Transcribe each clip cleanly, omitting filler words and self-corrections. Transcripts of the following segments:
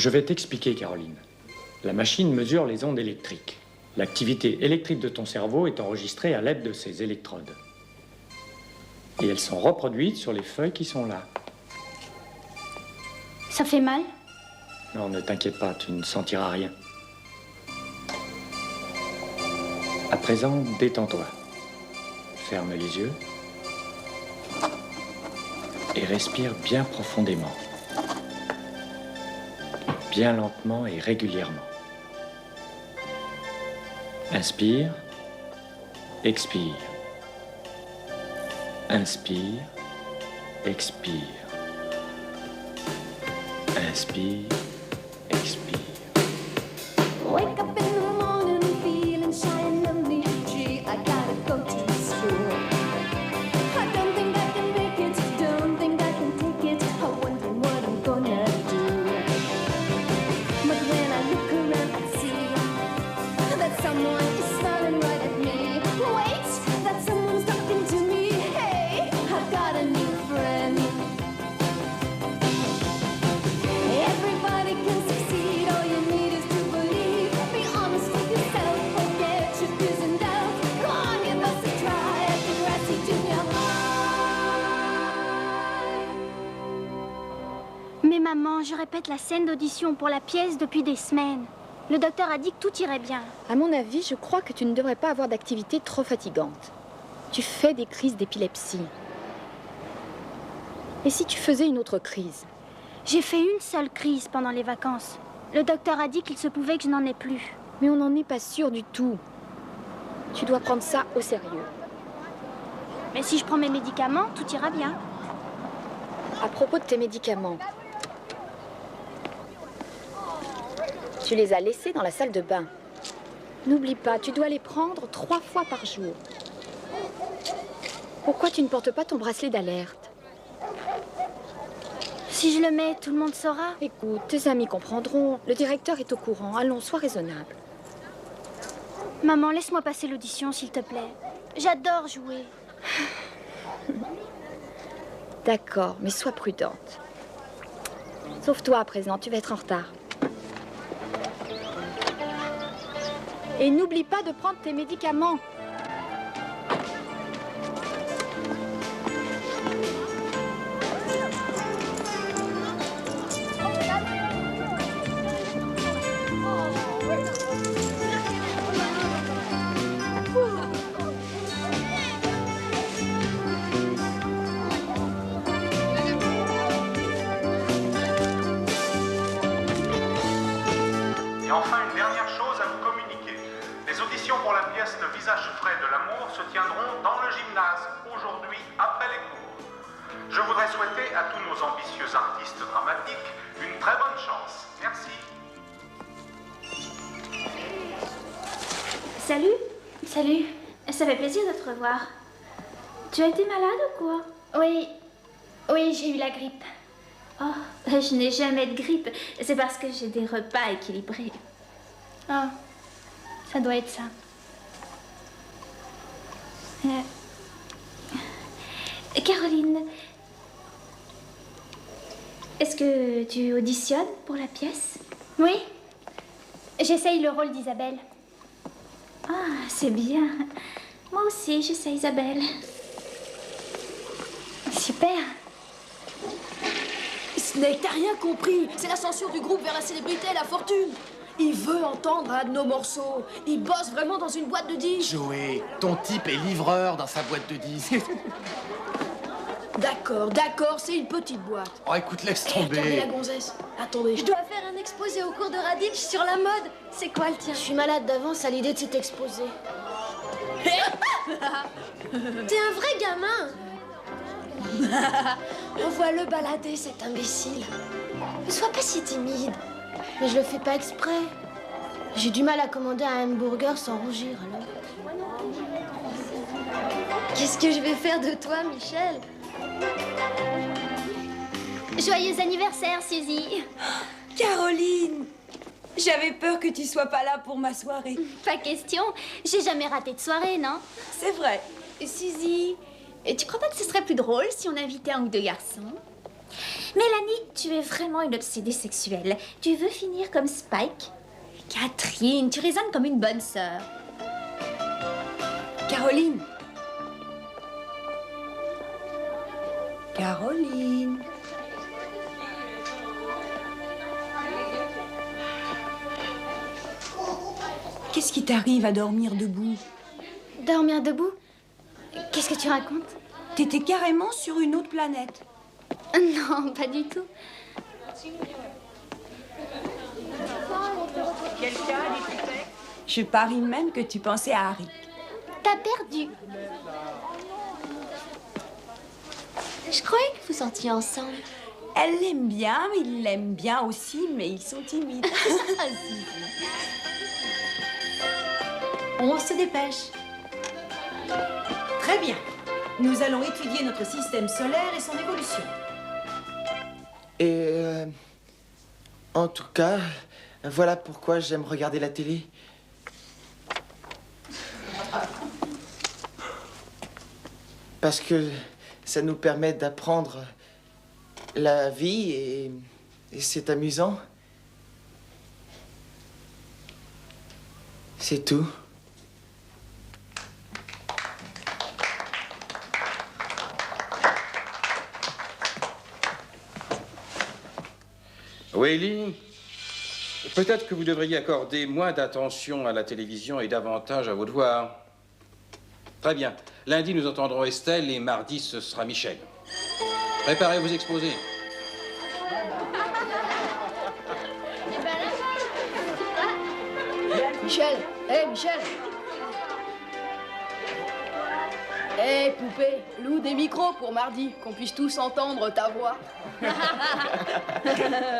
Je vais t'expliquer, Caroline. La machine mesure les ondes électriques. L'activité électrique de ton cerveau est enregistrée à l'aide de ces électrodes. Et elles sont reproduites sur les feuilles qui sont là. Ça fait mal? Non, ne t'inquiète pas, tu ne sentiras rien. À présent, détends-toi. Ferme les yeux. Et respire bien profondément. Bien lentement et régulièrement. Inspire, expire. Inspire, expire. Inspire, expire. Wake up in the morning feeling shy and uneasy. I gotta go to school. I don't think I can make it, don't think I can take it. I wonder what I'm gonna do. But when I look around I see that someone is smiling right at me. Wait, that someone's talking to me. Hey, I've got a new friend. Everybody can succeed, all you need is to believe. Be honest with yourself, forget your fears and doubts. Come on, give us a try at the grassy junior high. Mais maman, je répète la scène d'audition pour la pièce depuis des semaines. Le docteur a dit que tout irait bien. À mon avis, je crois que tu ne devrais pas avoir d'activité trop fatigante. Tu fais des crises d'épilepsie. Et si tu faisais une autre crise? J'ai fait une seule crise pendant les vacances. Le docteur a dit qu'il se pouvait que je n'en ai plus. Mais on n'en est pas sûr du tout. Tu dois prendre ça au sérieux. Mais si je prends mes médicaments, tout ira bien. À propos de tes médicaments, tu les as laissés dans la salle de bain. N'oublie pas, tu dois les prendre 3 fois par jour. Pourquoi tu ne portes pas ton bracelet d'alerte? Si je le mets, tout le monde saura. Écoute, tes amis comprendront. Le directeur est au courant. Allons, sois raisonnable. Maman, laisse-moi passer l'audition, s'il te plaît. J'adore jouer. D'accord, mais sois prudente. Sauf toi à présent, tu vas être en retard. Et n'oublie pas de prendre tes médicaments. Et enfin, une dernière chose à vous communiquer. Les auditions pour la pièce Le visage frais de l'amour se tiendront dans le gymnase, aujourd'hui, après les cours. Je voudrais souhaiter à tous nos ambitieux artistes dramatiques une très bonne chance. Merci. Salut. Salut. Ça fait plaisir de te revoir. Tu as été malade ou quoi? Oui. Oui, j'ai eu la grippe. Oh, je n'ai jamais de grippe. C'est parce que j'ai des repas équilibrés. Ah, ça doit être ça. Caroline, est-ce que tu auditionnes pour la pièce? Oui. J'essaye le rôle d'Isabelle. Ah, c'est bien. Moi aussi, j'essaie Isabelle. Super. Snake, t'as rien compris. C'est l'ascension du groupe vers la célébrité et la fortune. Il veut entendre un de nos morceaux. Il bosse vraiment dans une boîte de disques. Joey, ton type est livreur dans sa boîte de disques. D'accord, c'est une petite boîte. Oh, écoute, laisse Regardez tomber. la gonzesse. Attendez, je dois faire un exposé au cours de Raditch sur la mode. C'est quoi le tien? Je suis malade d'avance à l'idée de cet exposé. T'es un vrai gamin. Revois-le balader, cet imbécile. Ne sois pas si timide. Mais je le fais pas exprès. J'ai du mal à commander un hamburger sans rougir, alors. Qu'est-ce que je vais faire de toi, Michel? Joyeux anniversaire, Suzy. Caroline, j'avais peur que tu sois pas là pour ma soirée. Pas question. J'ai jamais raté de soirée, non? C'est vrai. Suzy, tu crois pas que ce serait plus drôle si on invitait un ou deux garçons? Mélanie, tu es vraiment une obsédée sexuelle. Tu veux finir comme Spike? Catherine, tu résonnes comme une bonne sœur. Caroline. Caroline. Qu'est-ce qui t'arrive à dormir debout? Dormir debout? Qu'est-ce que tu racontes? T'étais carrément sur une autre planète. Non, pas du tout. Je parie même que tu pensais à Harry. T'as perdu. Je croyais que vous sortiez ensemble. Elle l'aime bien, mais il l'aime bien aussi, mais ils sont timides. On se dépêche. Très bien. Nous allons étudier notre système solaire et son évolution. Et en tout cas, voilà pourquoi j'aime regarder la télé. Parce que ça nous permet d'apprendre la vie et c'est amusant. C'est tout. Whaley, peut-être que vous devriez accorder moins d'attention à la télévision et davantage à vos devoirs. Très bien. Lundi, nous entendrons Estelle et mardi, ce sera Michel. Préparez vos exposés. Michel, Michel. Poupée, loue des micros pour mardi, qu'on puisse tous entendre ta voix.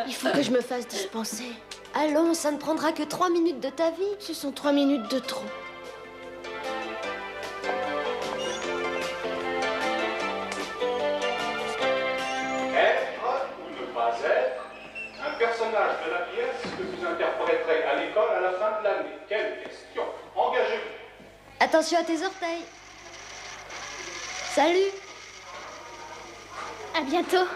Il faut que je me fasse dispenser. Allons, ça ne prendra que 3 minutes de ta vie. Ce sont 3 minutes de trop. Être ou ne pas être un personnage de la pièce que vous interpréterez à l'école à la fin de l'année. Quelle question? Engagez-vous. Attention à tes orteils. Salut. À bientôt.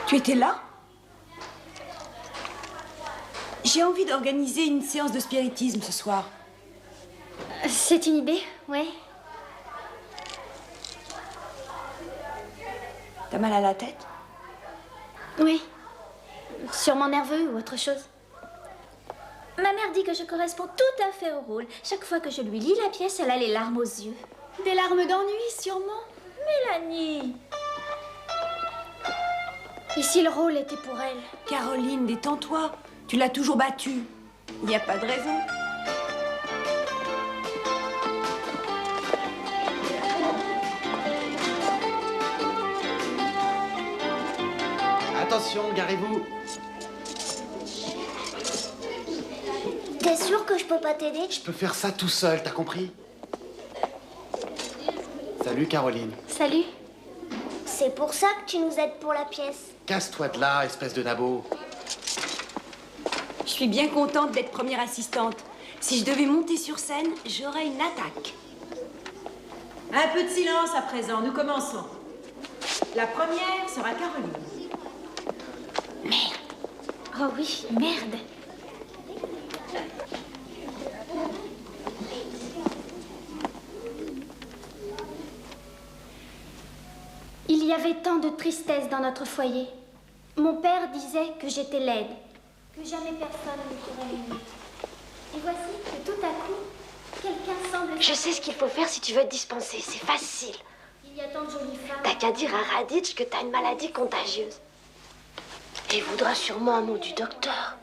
Tu étais là? J'ai envie d'organiser une séance de spiritisme ce soir. C'est une idée, ouais. T'as mal à la tête? Oui. Sûrement nerveux ou autre chose. Ma mère dit que je corresponds tout à fait au rôle. Chaque fois que je lui lis la pièce, elle a les larmes aux yeux. Des larmes d'ennui, sûrement. Mélanie. Et si le rôle était pour elle? Caroline, détends-toi. Tu l'as toujours battue. Il n'y a pas de raison. Attention, garez-vous. T'es sûr que je peux pas t'aider? Je peux faire ça tout seul, t'as compris? Salut, Caroline. Salut. C'est pour ça que tu nous aides pour la pièce. Casse-toi de là, espèce de nabo. Je suis bien contente d'être première assistante. Si je devais monter sur scène, j'aurais une attaque. Un peu de silence à présent, nous commençons. La première sera Caroline. Merde. Oh oui, merde. Il y avait tant de tristesse dans notre foyer. Mon père disait que j'étais laide, que jamais personne ne pourrait m'aimer. Et voici que tout à coup, quelqu'un semble... Je sais ce qu'il faut faire si tu veux te dispenser, c'est facile. Il y a tant de jolies femmes... T'as qu'à dire à Raditch que t'as une maladie contagieuse. Il voudra sûrement un mot du docteur.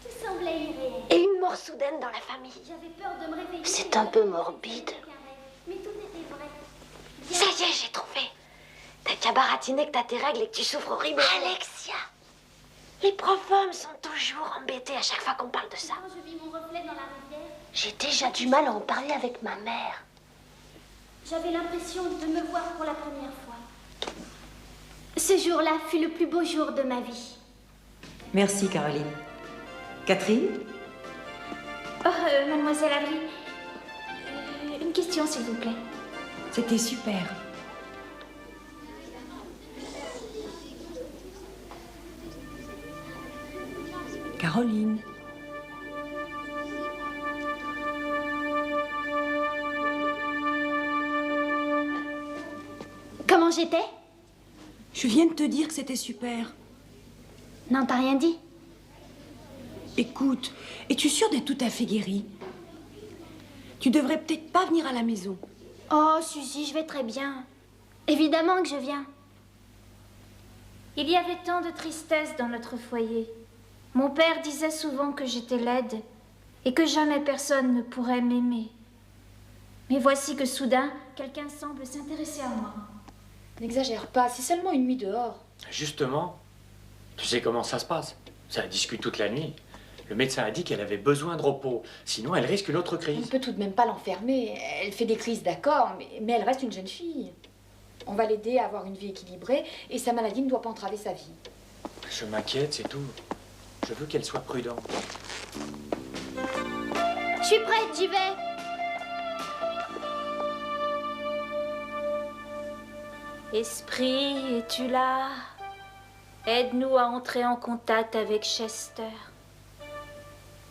Tout semblait irréel. Et une mort soudaine dans la famille. J'avais peur de me réveiller... C'est un peu morbide. Mais tout était vrai. Ça y est, j'ai trouvé. T'as qu'à baratiner que t'as tes règles et que tu souffres horriblement. Alexia, les profs hommes sont toujours embêtés à chaque fois qu'on parle de ça. Quand je vis mon reflet dans la rivière, J'ai déjà du mal à en parler avec ma mère. j'avais l'impression de me voir pour la première fois. Ce jour-là fut le plus beau jour de ma vie. Merci, Caroline. Catherine? Oh, mademoiselle Avery, une question, s'il vous plaît. C'était super. Caroline. Comment j'étais? Je viens de te dire que c'était super. Non, t'as rien dit. Écoute, es-tu sûre d'être tout à fait guérie? Tu devrais peut-être pas venir à la maison. Oh, Suzy, je vais très bien. Évidemment que je viens. Il y avait tant de tristesse dans notre foyer. Mon père disait souvent que j'étais laide et que jamais personne ne pourrait m'aimer. Mais voici que soudain, quelqu'un semble s'intéresser à moi. N'exagère pas, c'est seulement une nuit dehors. Justement, tu sais comment ça se passe. Ça discute toute la nuit. Le médecin a dit qu'elle avait besoin de repos, sinon elle risque une autre On crise. ne peut tout de même pas l'enfermer. Elle fait des crises, d'accord, mais elle reste une jeune fille. On va l'aider à avoir une vie équilibrée et sa maladie ne doit pas entraver sa vie. Je m'inquiète, c'est tout. Je veux qu'elle soit prudente. Je suis prête, j'y vais. Esprit, es-tu là? Aide-nous à entrer en contact avec Chester.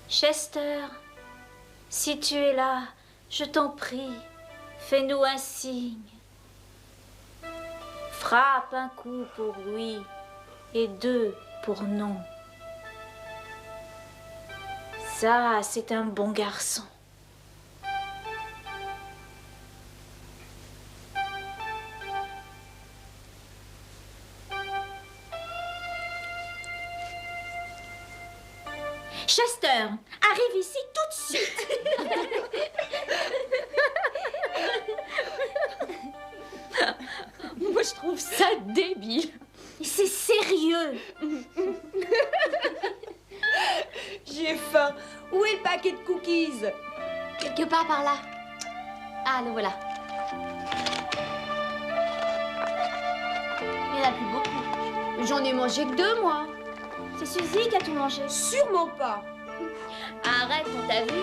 Chester, si tu es là, je t'en prie, fais-nous un signe. Frappe un coup pour oui et 2 pour non. Ça, c'est un bon garçon. Chester, arrive ici tout de suite. Moi, je trouve ça débile. C'est sérieux. J'ai faim. Où est le paquet de cookies? Quelque part par là. Ah, le voilà. Il n'y en a plus beaucoup. J'en ai mangé que 2, moi. C'est Suzy qui a tout mangé. Sûrement pas. Arrête, on t'a vu.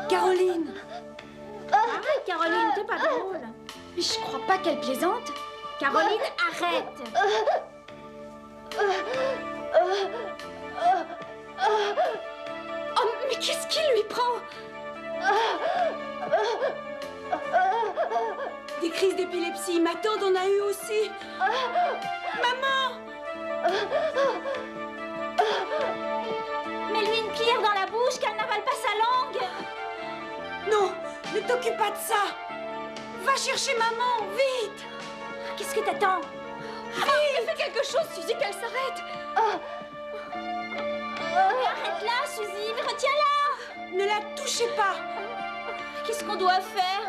Caroline. Arrête, Caroline, t'es pas drôle. Mais je crois pas qu'elle plaisante. Caroline, arrête. Oh, mais qu'est-ce qui lui prend? Des crises d'épilepsie. Ma tante en a eu aussi. Maman! Mets-lui une pierre dans la bouche, qu'elle n'avale pas sa langue. Non, ne t'occupe pas de ça. Va chercher maman, vite. Qu'est-ce que t'attends? Fais quelque chose, Suzy, qu'elle s'arrête. Mais arrête-la, Suzy, mais retiens-la. Ne la touchez pas. Qu'est-ce qu'on doit faire?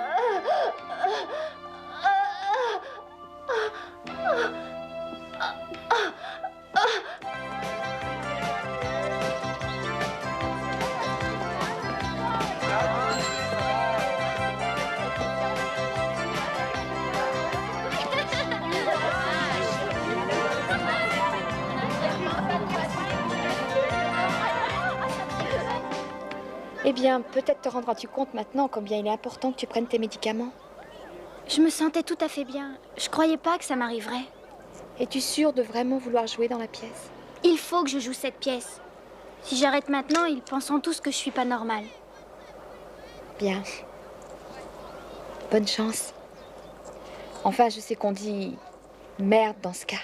Eh bien, peut-être te rendras-tu compte maintenant combien il est important que tu prennes tes médicaments. Je me sentais tout à fait bien. Je croyais pas que ça m'arriverait. Es-tu sûre de vraiment vouloir jouer dans la pièce? Il faut que je joue cette pièce. Si j'arrête maintenant, ils penseront tous que je suis pas normale. Bien. Bonne chance. Enfin, je sais qu'on dit merde dans ce cas.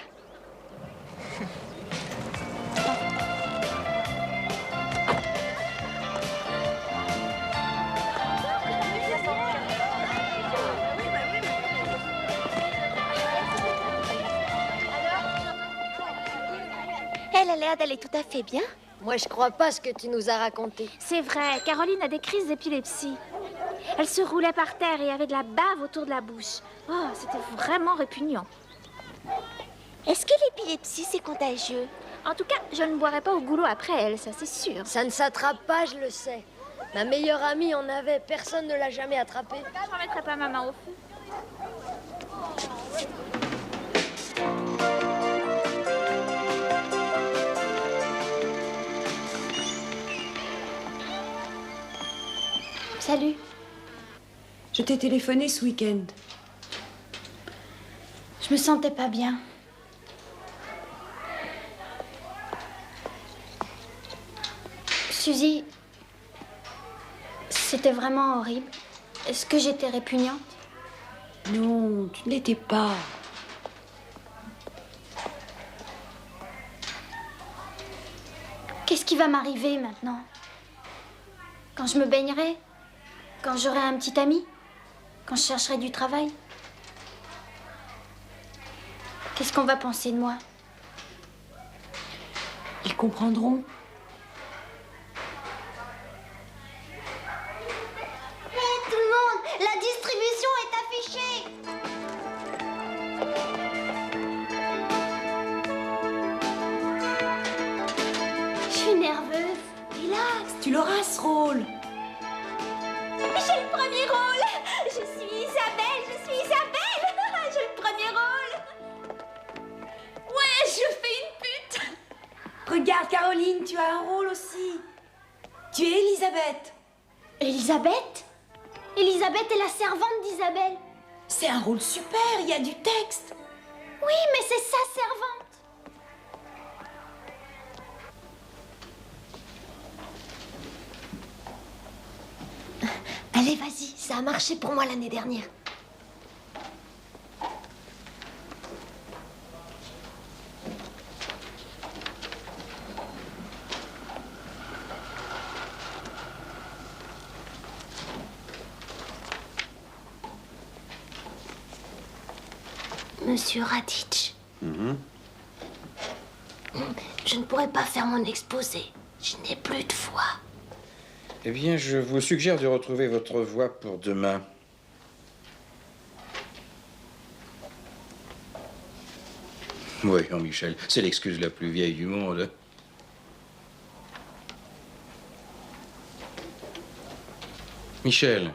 Elle a l'air d'aller tout à fait bien. Moi, je crois pas ce que tu nous as raconté. C'est vrai, Caroline a des crises d'épilepsie. Elle se roulait par terre et avait de la bave autour de la bouche. Oh, c'était vraiment répugnant. Est-ce que l'épilepsie, c'est contagieux? En tout cas, je ne boirai pas au goulot après elle, ça c'est sûr. Ça ne s'attrape pas, je le sais. Ma meilleure amie en avait, personne ne l'a jamais attrapée. Je remettrai pas ma main au feu. Salut. Je t'ai téléphoné ce week-end. Je me sentais pas bien. Suzy, c'était vraiment horrible. Est-ce que j'étais répugnante? Non, tu ne l'étais pas. Qu'est-ce qui va m'arriver maintenant? Quand je me baignerai? Quand j'aurai un petit ami? Quand je chercherai du travail? Qu'est-ce qu'on va penser de moi? Ils comprendront. Hé, tout le monde, la distribution est affichée. Je suis nerveuse. Relax, tu l'auras ce rôle. J'ai le premier rôle. Je suis Isabelle, j'ai le premier rôle. Ouais, je fais une pute. Regarde, Caroline, tu as un rôle aussi. Tu es Elisabeth. Elisabeth? Elisabeth est la servante d'Isabelle. C'est un rôle super, il y a du texte. Oui, mais c'est sa servante. Allez, vas-y, ça a marché pour moi l'année dernière. Monsieur Raditch, je ne pourrais pas faire mon exposé. Je n'ai plus de voix. Eh bien, je vous suggère de retrouver votre voix pour demain. Oui, Jean-Michel, c'est l'excuse la plus vieille du monde. Michel,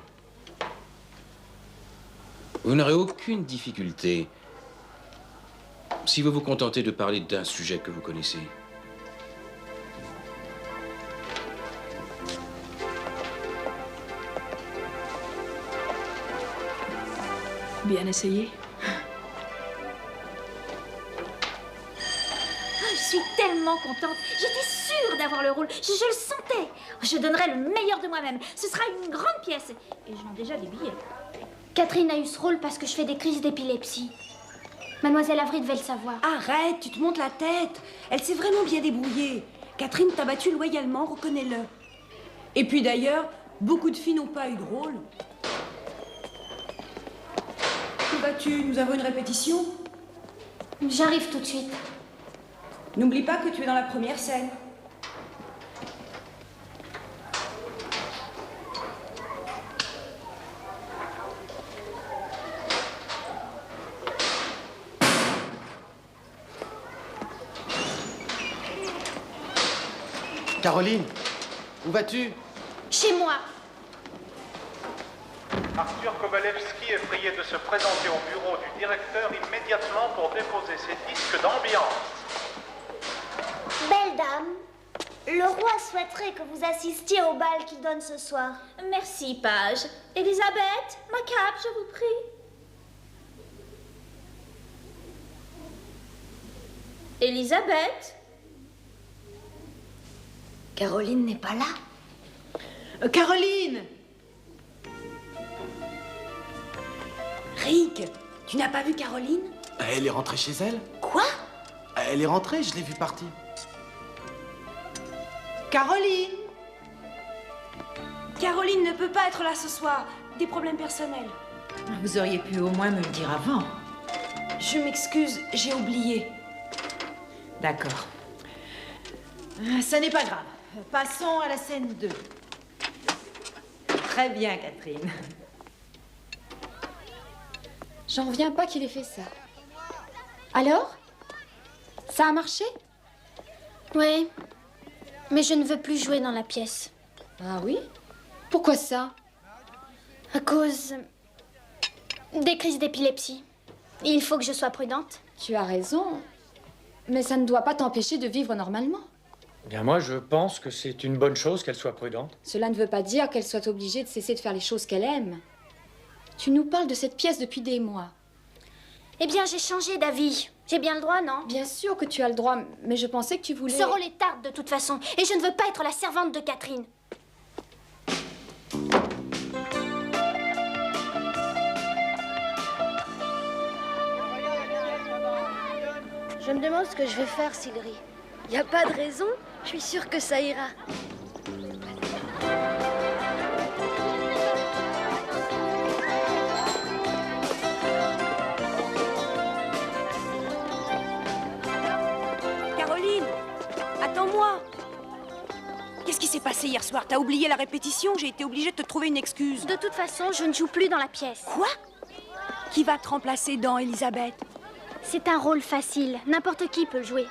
vous n'aurez aucune difficulté si vous vous contentez de parler d'un sujet que vous connaissez. Bien essayé. Je suis tellement contente. J'étais sûre d'avoir le rôle. Je le sentais. Je donnerai le meilleur de moi-même. Ce sera une grande pièce. Et je vends déjà des billets. Catherine a eu ce rôle parce que je fais des crises d'épilepsie. Mademoiselle Avery devait le savoir. Arrête, tu te montes la tête. Elle s'est vraiment bien débrouillée. Catherine t'a battu loyalement, reconnais-le. Et puis d'ailleurs, beaucoup de filles n'ont pas eu de rôle. Où vas-tu? Nous avons une répétition. J'arrive tout de suite. N'oublie pas que tu es dans la première scène. Caroline, où vas-tu? Chez moi. Arthur Kovalevski est prié de se présenter au bureau du directeur immédiatement pour déposer ses disques d'ambiance. Belle dame, le roi souhaiterait que vous assistiez au bal qu'il donne ce soir. Merci, page. Elisabeth, ma cape, je vous prie. Elisabeth? Caroline n'est pas là. Caroline! Rick, tu n'as pas vu Caroline? Elle est rentrée chez elle? Quoi? Elle est rentrée, je l'ai vue partir. Caroline! Caroline ne peut pas être là ce soir. Des problèmes personnels. Vous auriez pu au moins me le dire avant. Je m'excuse, j'ai oublié. D'accord. Ça n'est pas grave. Passons à la scène 2. Très bien, Catherine. J'en reviens pas qu'il ait fait ça. Alors? Ça a marché? Oui. Mais je ne veux plus jouer dans la pièce. Ah oui? Pourquoi ça? À cause des crises d'épilepsie. Il faut que je sois prudente. Tu as raison. Mais ça ne doit pas t'empêcher de vivre normalement. Bien, moi, je pense que c'est une bonne chose qu'elle soit prudente. Cela ne veut pas dire qu'elle soit obligée de cesser de faire les choses qu'elle aime. Tu nous parles de cette pièce depuis des mois. Eh bien, j'ai changé d'avis. J'ai bien le droit, non? Bien sûr que tu as le droit, mais je pensais que tu voulais... Ce rôle est tarde de toute façon, et je ne veux pas être la servante de Catherine. Je me demande ce que je vais faire, Sylvie. Y a pas de raison, je suis sûre que ça ira. Caroline, attends-moi. Qu'est-ce qui s'est passé hier soir? T'as oublié la répétition? J'ai été obligée de te trouver une excuse. De toute façon, je ne joue plus dans la pièce. Quoi? Qui va te remplacer dans Elisabeth? C'est un rôle facile, n'importe qui peut le jouer.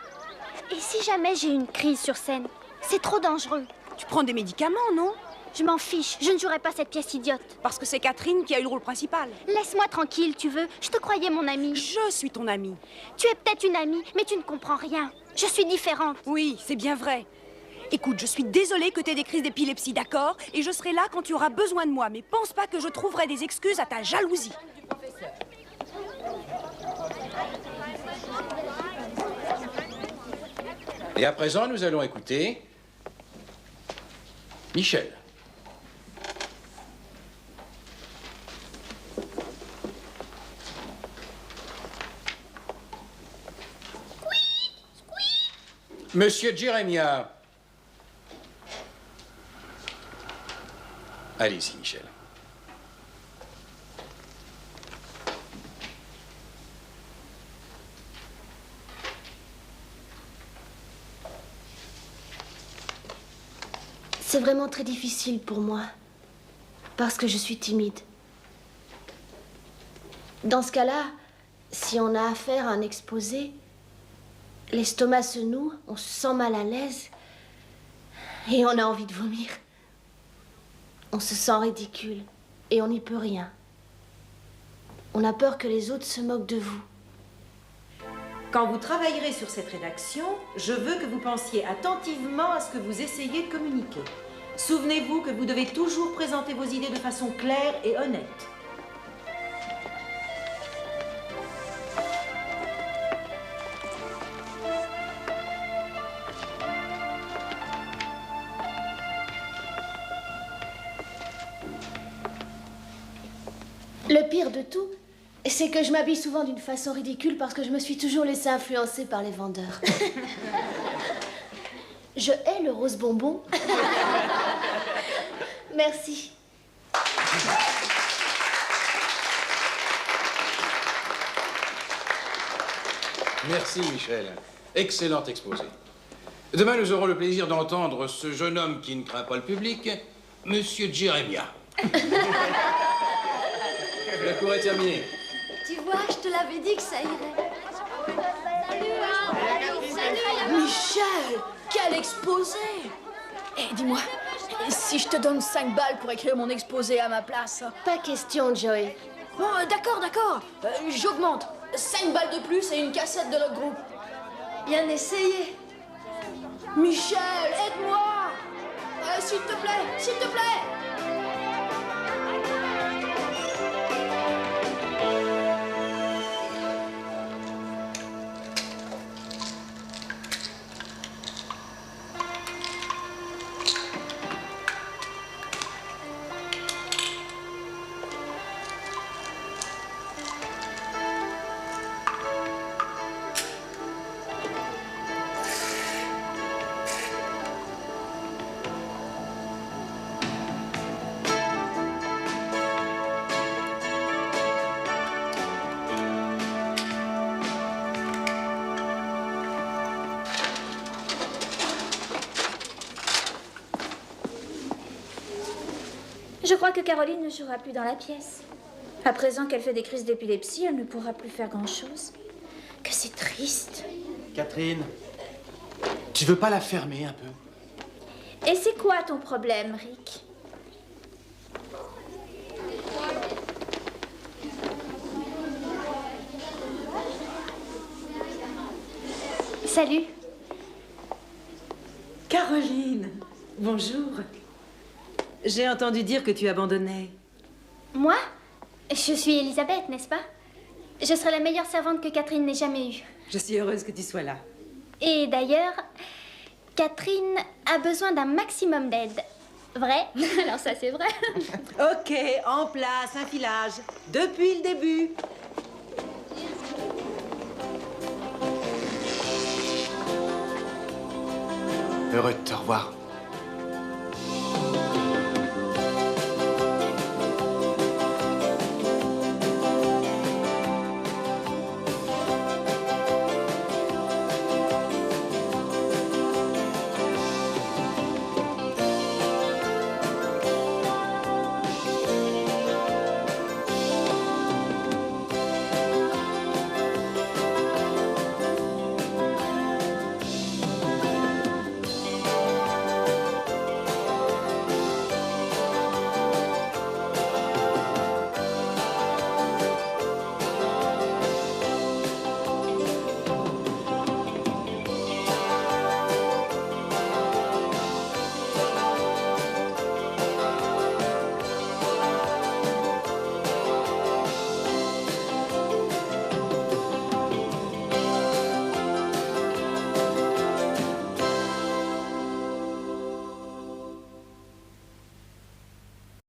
Et si jamais j'ai une crise sur scène? C'est trop dangereux. Tu prends des médicaments, non? Je m'en fiche, je ne jouerai pas cette pièce idiote. Parce que c'est Catherine qui a eu le rôle principal. Laisse-moi tranquille, tu veux? Je te croyais mon amie. Je suis ton amie. Tu es peut-être une amie, mais tu ne comprends rien. Je suis différente. Oui, c'est bien vrai. Écoute, je suis désolée que tu aies des crises d'épilepsie, d'accord? Et je serai là quand tu auras besoin de moi. Mais pense pas que je trouverai des excuses à ta jalousie. Et à présent, nous allons écouter Michel. Monsieur Jérémia. Allez-y, Michel. C'est vraiment très difficile pour moi, parce que je suis timide. Dans ce cas-là, si on a affaire à un exposé, l'estomac se noue, on se sent mal à l'aise et on a envie de vomir. On se sent ridicule et on n'y peut rien. On a peur que les autres se moquent de vous. Quand vous travaillerez sur cette rédaction, je veux que vous pensiez attentivement à ce que vous essayez de communiquer. Souvenez-vous que vous devez toujours présenter vos idées de façon claire et honnête. Le pire de tout, c'est que je m'habille souvent d'une façon ridicule parce que je me suis toujours laissée influencer par les vendeurs. Je hais le rose bonbon. Merci. Merci, Michel. Excellent exposé. Demain, nous aurons le plaisir d'entendre ce jeune homme qui ne craint pas le public, Monsieur Jérémia. La cour est terminée. Tu vois, je te l'avais dit que ça irait. Michel, quel exposé! Eh, dis-moi, si je te donne 5 balles pour écrire mon exposé à ma place? Pas question, Joey. Bon, d'accord. J'augmente. 5 balles de plus et une cassette de notre groupe. Bien essayé. Michel, aide-moi! S'il te plaît! Je crois que Caroline ne jouera plus dans la pièce. À présent qu'elle fait des crises d'épilepsie, elle ne pourra plus faire grand-chose. Que c'est triste. Catherine, tu veux pas la fermer un peu? Et c'est quoi ton problème, Rick? Salut. Caroline, bonjour. J'ai entendu dire que tu abandonnais. Moi? Je suis Elisabeth, n'est-ce pas? Je serai la meilleure servante que Catherine n'ait jamais eue. Je suis heureuse que tu sois là. Et d'ailleurs, Catherine a besoin d'un maximum d'aide. Vrai? Alors ça, c'est vrai. Ok, en place, un filage. Depuis le début. Heureux de te revoir.